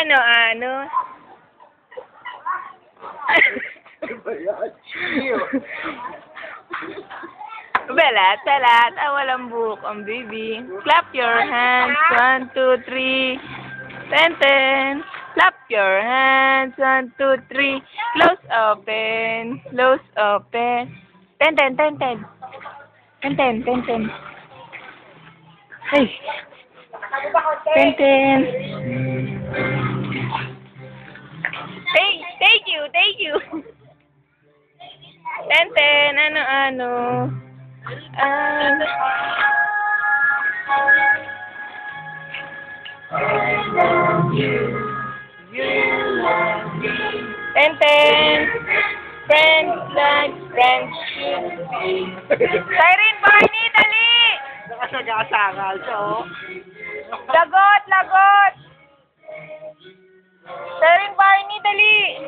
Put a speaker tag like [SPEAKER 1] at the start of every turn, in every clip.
[SPEAKER 1] Ano? Belat, belat, walang buhok ang baby. Clap your hands, 1, 2, 3. 10, 10. Clap your hands, 1, 2, 3. Close open, close open. 10, 10, 10, 10. 10, 10, 10, 10. Hey. 10, 10. Thank you, thank you. 10, 10, ano. I love you, you love me. 10, 10. Friends like friends should be. Siren Barney, dali!
[SPEAKER 2] Nakasagasakal siya, oh.
[SPEAKER 1] Lagot, lagot! Siren Barney, dali!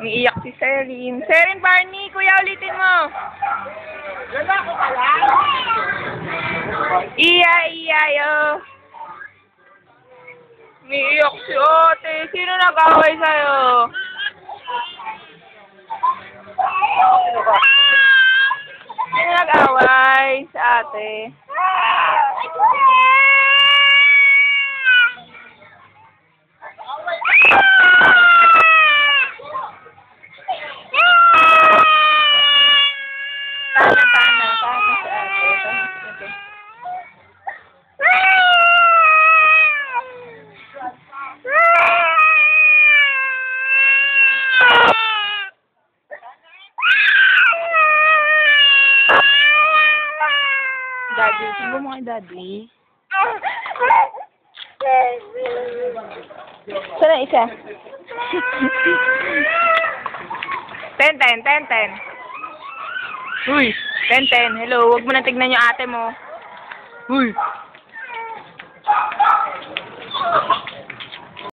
[SPEAKER 1] Umiiyak si Siren. Siren Barney, kuya, ulitin mo.
[SPEAKER 2] Lalako ka lang?
[SPEAKER 1] Iya, umiiyak si ate. Sino nag-away sa'yo? Sino nag-away sa ate? Tana sa ate. Okay. Daddy, sino mo kay Daddy? Sana isa? 10, 10, 10, 10. Uy, 10, 10. Hello, wag mo na tignan yung ate mo. Uy.